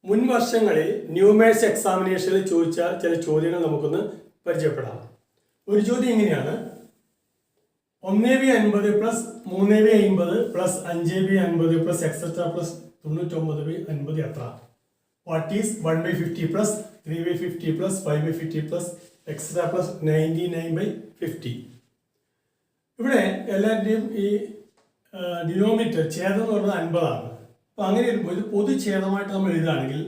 മുൻ വർഷങ്ങളിൽ ന്യൂമാത്സ് എക്സാമിനേഷനിൽ ചോദിച്ച ചില ചോദ്യങ്ങൾ നമുക്കൊന്ന് പരിചയപ്പെടാം. ഒരു ചോദ്യം ഇങ്ങനെയാണ്: 1/50 plus 3/50 plus 5/50 plus etcetera plus 99/50 എത്ര? What is 1/50 plus 3/50 plus 5/50 plus etcetera plus 99/50? ഇവിടെ എല്ലാവരുടെയും ഈ ഡിനോമിനേറ്റർ ഛേദം എന്ന് പറയുന്നത് 50 ആണ്. അപ്പൊ അങ്ങനെ വരുമ്പോൾ ഇത് പൊതുഛേദമായിട്ട് നമ്മൾ എഴുതുകയാണെങ്കിൽ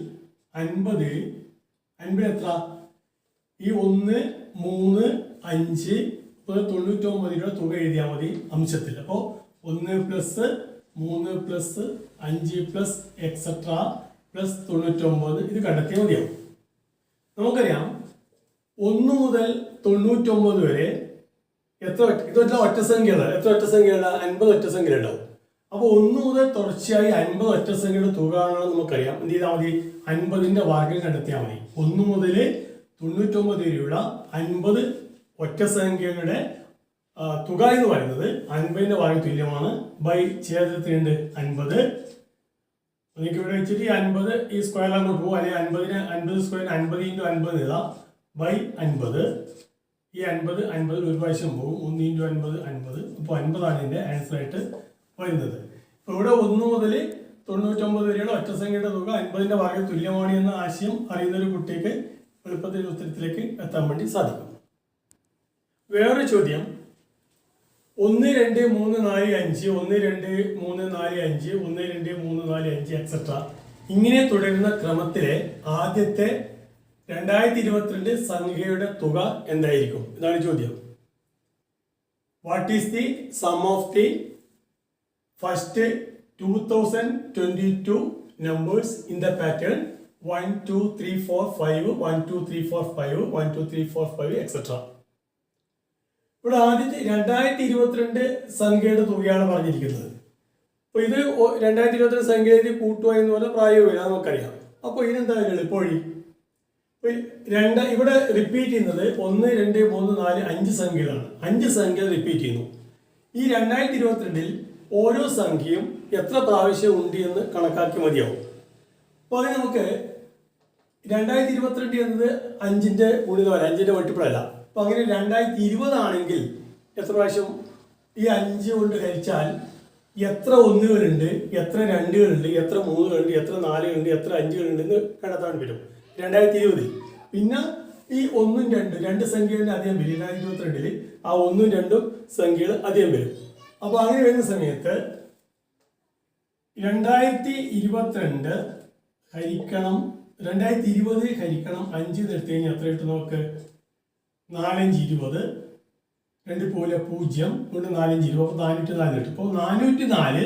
50 എത്ര? ഈ 1, 3, 5 99 തുക എഴുതിയാൽ മതി അംശത്തിൽ. അപ്പോൾ 1 plus 3 plus 5 plus etcetera plus 99 ഇത് കണ്ടെത്തിയാൽ മതിയാവും. നമുക്കറിയാം 1 മുതൽ 99 വരെ എത്ര ഇതെല്ലാം ഒറ്റസംഖ്യകളാണ്. എത്ര ഒറ്റസംഖ്യകളുടെ? 50 ഒറ്റസംഖ്യ ഉണ്ടാവും. അപ്പോൾ 1 മുതൽ തുടർച്ചയായി 50 ഒറ്റസംഖ്യയുടെ തുക ആണെന്ന് നമുക്കറിയാം. എന്ത് ചെയ്താൽ മതി? 50ന്റെ വർഗ്ഗം കണ്ടെത്തിയാൽ മതി. 1 മുതൽ 99 വരെയുള്ള 50 ഒറ്റസംഖ്യകളുടെ തുക എന്ന് പറയുന്നത് 50ന്റെ വർഗ്ഗം തുല്യമാണ്. ബൈ ഛേദത്തിനുണ്ട് 50. നിങ്ങൾക്ക് ഇവിടെ വെച്ചിട്ട് ഈ 50 ഈ സ്ക്വയർ അങ്ങോട്ട് പോകും. അല്ലെങ്കിൽ 50 സ്ക്വയർ 50 × 50 എഴുതാം. ബൈ 50. ഈ 50 ഒരു പ്രാവശ്യം പോകും. 1 × 50 50. അപ്പോൾ 50 ആണ് ഇതിന്റെ ആൻസർ ആയിട്ട് വരുന്നത്. ഇപ്പൊ ഇവിടെ 1 മുതൽ 99 വരെയുള്ള ഒറ്റസംഖ്യയുടെ തുക 50ന്റെ വർഗ്ഗം തുല്യമാണ് എന്ന ആശയം അറിയുന്ന ഒരു കുട്ടിക്ക് എളുപ്പത്തിൽ ഉത്തരത്തിലേക്ക് എത്താൻ വേണ്ടി സാധിക്കും. വേറൊരു ചോദ്യം: 1 2 3 4 5 1 2 3 4 5 1 2 3 4 5 എക്സെട്ര ഇങ്ങനെ തുടരുന്ന ക്രമത്തിലെ ആദ്യത്തെ 2022 സംഖ്യയുടെ തുക എന്തായിരിക്കും? ഇതാണ് ചോദ്യം. What is the sum of the first 2022 numbers in the pattern 1 2 3 4 5 1 2 3 4 5 1 2 3 4 5 etc. ഇവിടെ ആദ്യത്തെ 2022 സംഖ്യയുടെ തുകയാണ് പറഞ്ഞിരിക്കുന്നത്. അപ്പോൾ ഇത് 2022 സംഖ്യയിൽ കൂട്ടുക എന്ന് പറഞ്ഞാൽ പ്രായോഗികമില്ല, നമുക്കറിയാം. അപ്പോൾ ഇതിനെന്താ എളുപ്പവഴി? ഇവിടെ റിപ്പീറ്റ് ചെയ്യുന്നത് 1 2 3 4 5 സംഖ്യകളാണ്. 5 സംഖ്യകൾ റിപ്പീറ്റ് ചെയ്യുന്നു. ഈ 2022 ഓരോ സംഖ്യയും എത്ര പ്രാവശ്യം ഉണ്ട് എന്ന് കണക്കാക്കി മതിയാവും. അപ്പോൾ അത് നമുക്ക് 2022 എന്നത് 5ന്റെ ഗുണിതമല്ല, 5ന്റെ മൾട്ടിപ്പിൾ അല്ല. അപ്പോൾ അങ്ങനെ 2020 ആണെങ്കിൽ എത്ര പ്രാവശ്യം ഈ 5 കൊണ്ട് ഹരിച്ചാൽ എത്ര 1കളുണ്ട്, എത്ര 2കളുണ്ട്, എത്ര 3കളുണ്ട്, എത്ര 4കളുണ്ട്, എത്ര 5കളുണ്ട് എന്ന് കണ്ടെത്താൻ പറ്റും 2020. പിന്നെ ഈ 1 ഉം 2 രണ്ട് സംഖ്യകളിൽ അധികം വരും. 2022 ആ 1 ഉം 2 സംഖ്യകൾ അധികം വരും. അപ്പോൾ അങ്ങനെ വരുന്ന സമയത്ത് 2022 ഹരിക്കണം 2020 ഹരിക്കണം 5 എടുത്തു കഴിഞ്ഞാൽ എത്ര കിട്ടും നമുക്ക്? 4 5 20, 2 പോലെ 0 കൊണ്ട് 4 5 20, അപ്പോൾ 404 കിട്ടും. അപ്പോൾ 404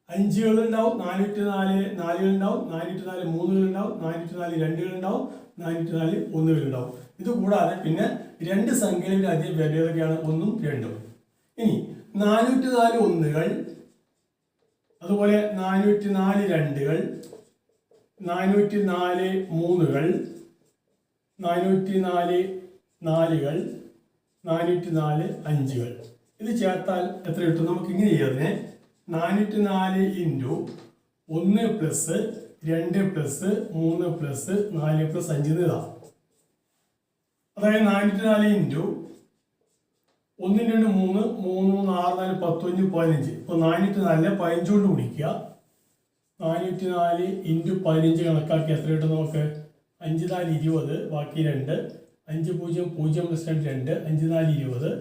5കളുണ്ടാവും, 404 4കളുണ്ടാവും, 404 3കളുണ്ടാവും, 404 2കളുണ്ടാവും, 404 1കളുണ്ടാവും. ഇത് കൂടാതെ പിന്നെ 2 സംഖ്യകളുടെ അധികം വില ഏതൊക്കെയാണ്? 1 ഉം 2ഉം. ഇനി 404 1കൾ, അതുപോലെ 404 2കൾ, 404 3കൾ, 404 4കൾ, 404 5കൾ. ഇത് ചേർത്താൽ എത്ര കിട്ടും? നമുക്ക് ഇങ്ങനെ ചെയ്യാതിനെ 404 × 1 പ്ലസ് 2 പ്ലസ് 3 പ്ലസ് 4 പ്ലസ് 5 എന്ന് ഇതാ. അതായത് 404 × 1 2 3 3 3 6 4 10 5 15. അപ്പോൾ 404 15 കൊണ്ട് ഗുണിക്കുക. 404 × 15 കണക്കാക്കി എത്ര കിട്ടും നമുക്ക്? 5 4 20, ബാക്കി 2, 5 0 0 പ്ലസ് 2 2, 5 4 20,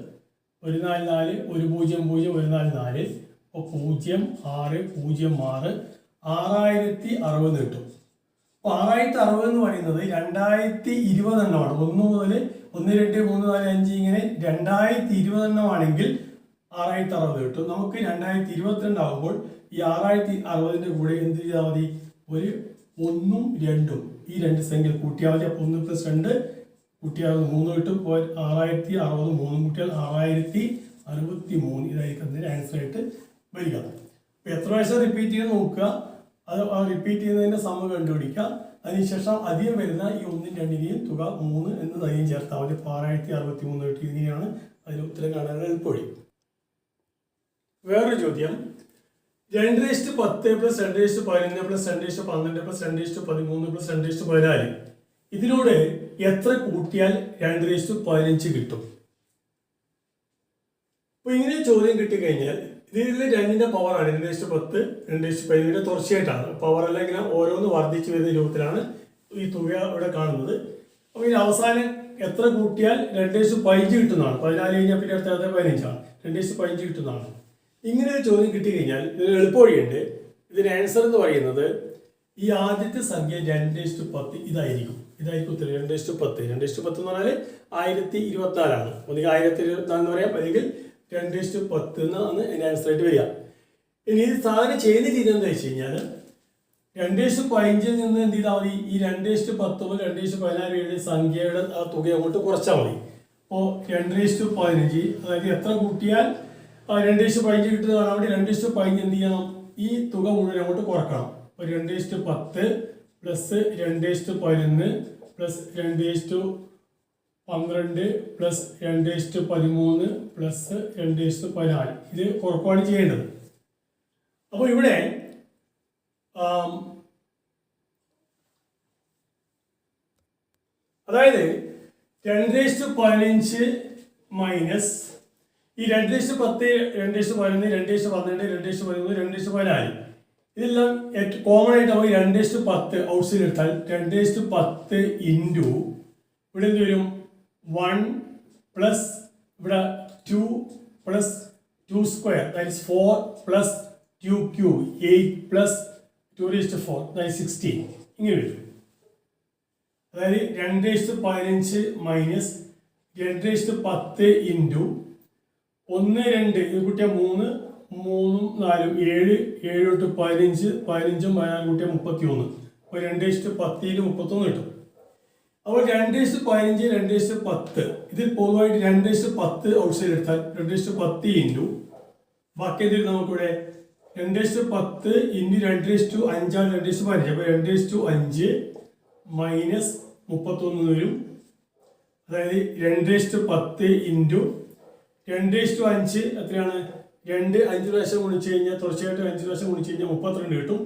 1 4 4 1 0 0 1 4 4. അപ്പോൾ 0 6 0 6 6060 കിട്ടും. അപ്പോൾ 6060 എന്ന് പറയുന്നത് 2020 എണ്ണമാണ്. 1 മുതൽ 1 2 3 4 5 ഇങ്ങനെ 2020 എണ്ണമാണെങ്കിൽ 6060 കിട്ടും. നമുക്ക് 2022 ആകുമ്പോൾ ഈ 6060ന്റെ കൂടെ എന്ത് ചെയ്താൽ മതി? ഒരു 1 ഉം 2ഉം ഈ 2 സംഖ്യ കൂട്ടിയാൽ മതി. അപ്പോൾ 1 + 2 കൂട്ടിയാൽ 3 കിട്ടും. 6060 3 കൂട്ടിയാൽ 6063. ഇതായിരിക്കും അതിന്റെ ആൻസർ ആയിട്ട് വരിക. അപ്പോൾ എത്ര പ്രാവശ്യം റിപ്പീറ്റ് ചെയ്ത് നോക്കുക, അത് റിപ്പീറ്റ് ചെയ്യുന്നതിന്റെ സമയം കണ്ടുപിടിക്കുക. അതിനുശേഷം അധികം വരുന്ന ഈ 1 ഉം 2ന്റെയും തുക 3 എന്ന് തയ്യം ചേർത്താൽ മതി. 6063 കിട്ടി. ഇതിനെയാണ് അതിന് ഉത്തരം കാണാൻ എളുപ്പവഴി. വേറൊരു ചോദ്യം: 210 പ്ലസ് 211 പ്ലസ് 212 പ്ലസ് 213 പ്ലസ് 214 ഇതിലൂടെ എത്ര കൂട്ടിയാൽ 215 കിട്ടും? അപ്പൊ ഇങ്ങനെ ചോദ്യം കിട്ടിക്കഴിഞ്ഞാൽ ഇതിൽ രണ്ടിന്റെ പവറാണ് 210 215 തുടർച്ചയായിട്ടാണ് പവർ എല്ലാം ഇങ്ങനെ ഓരോന്ന് വർദ്ധിച്ചു വരുന്ന രൂപത്തിലാണ് ഈ തുക ഇവിടെ കാണുന്നത്. അപ്പൊ ഇതിന് അവസാനം എത്ര കൂട്ടിയാൽ 215 കിട്ടുന്നതാണ്. 14 കഴിഞ്ഞാൽ പിന്നെ അടുത്ത 15ആണ്. 215 കിട്ടുന്നതാണ്. ഇങ്ങനെ ഒരു ചോദ്യം കിട്ടിക്കഴിഞ്ഞാൽ ഇതിന് എളുപ്പവഴിയുണ്ട്. ഇതിന് ആൻസർ എന്ന് പറയുന്നത് ഈ ആദ്യത്തെ സംഖ്യ 210 ഇതായിരിക്കും ഉത്തരം. 210 എന്ന് പറഞ്ഞാൽ 1024 ഒന്നുകിൽ 1024 എന്ന് പറയാം, അല്ലെങ്കിൽ 210 എന്നാണ് അതിന്റെ ആൻസർ ആയിട്ട് വരിക. ഇനി ഇത് സാധനം ചെയ്യുന്ന രീതി എന്താ വെച്ച് കഴിഞ്ഞാൽ 215 നിന്ന് എന്ത് ചെയ്താൽ മതി, ഈ 210 മുതൽ 214 സംഖ്യയുടെ ആ തുക അങ്ങോട്ട് കുറച്ചാൽ മതി. അപ്പോൾ 215 അതായത് എത്ര കൂട്ടിയാൽ 215 കിട്ടുന്നത് കാണാൻ വേണ്ടി 215 എന്ത് ചെയ്യണം, ഈ തുക മുഴുവൻ അങ്ങോട്ട് കുറക്കണം. അപ്പോൾ 210 പ്ലസ് 211 പ്ലസ് 212 പ്ലസ് 213 പ്ലസ് 214 ഇത് കുറക്കുകയാണ് ചെയ്യേണ്ടത്. അപ്പോൾ ഇവിടെ അതായത് 215 മൈനസ് ഈ 210 211 212 213 214 ഇതെല്ലാം കോമൺ ആയിട്ട് നമുക്ക് 210 ഔട്ട്സൈഡ് എടുത്താൽ 210 ഇൻറ്റു ഇവിടെ എന്ത് വരും 1 പ്ലസ് ഇവിടെ 2 plus 2 square that is 4 plus 2 cube 8 plus 2⁴ that is 16 ഇങ്ങനെ വരും. അതായത് 215 മൈനസ് 210 ഇൻറ്റു 1 2 ഇത് കൂട്ടിയ 3 3 4 7 7 തൊട്ട് 15 15 14 കൂട്ടിയ 31 അപ്പോൾ 210 31 കിട്ടും. അപ്പോൾ 215 210 ഇതിൽ പൊതുവായിട്ട് 210 ഔട്ട്സൈഡ് എടുത്താൽ 210 ഇൻറ്റു ബാക്കി എന്ത് നമുക്കിവിടെ 210 ഇൻറ്റു 2 5 ആണ് 215 അപ്പോൾ 2 5 മൈനസ് 31 വരും. അതായത് 210 ഇൻറ്റു 2 എത്രയാണ്, 2 5 പ്രാവശ്യം ഗുണിച്ച് കഴിഞ്ഞാൽ തുടർച്ചയായിട്ട് 5 പ്രാവശ്യം ഗുണിച്ച് കഴിഞ്ഞാൽ 32 കിട്ടും.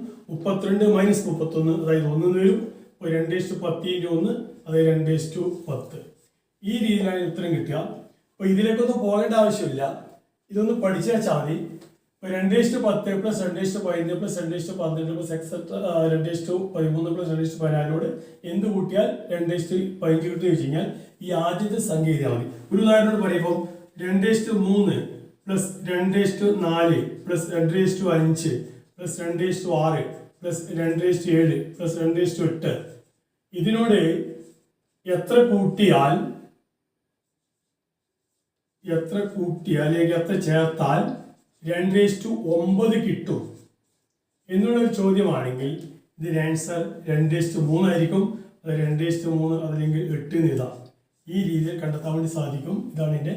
32 മൈനസ് 31 അതായത് 1 വരും. അപ്പോൾ 210 ഇൻറ്റു 1 അതായത് 210. ഈ രീതിയിലാണ് ഉത്തരം കിട്ടുക. അപ്പോൾ ഇതിലേക്കൊന്നും പോകേണ്ട ആവശ്യമില്ല, ഇതൊന്ന് പഠിച്ചു വെച്ചാൽ മതി. ഇപ്പോൾ 210 plus 215 plus 212 plus etcetera 213 plus 214 എന്ത് കൂട്ടിയാൽ 215 കിട്ടുമെന്ന് വെച്ച് കഴിഞ്ഞാൽ ഈ ആദ്യത്തെ സംഖ്യ എഴുതിയാൽ മതി. ഒരു ഉദാഹരണം പറയുമ്പോൾ 2:3 plus 2:4 plus 2:5 plus 2:6 plus 2:7 plus 2:8 ഇതിനോട് എത്ര കൂട്ടിയാൽ അല്ലെങ്കിൽ എത്ര ചേർത്താൽ 2:9 കിട്ടും എന്നുള്ളൊരു ചോദ്യമാണെങ്കിൽ ഇതിന് ആൻസർ 2:3 ആയിരിക്കും. അത് 2:3 അതല്ലെങ്കിൽ 8 എഴുതാം. ഈ രീതിയിൽ കണ്ടെത്താൻ വേണ്ടി സാധിക്കും. ഇതാണ് എൻ്റെ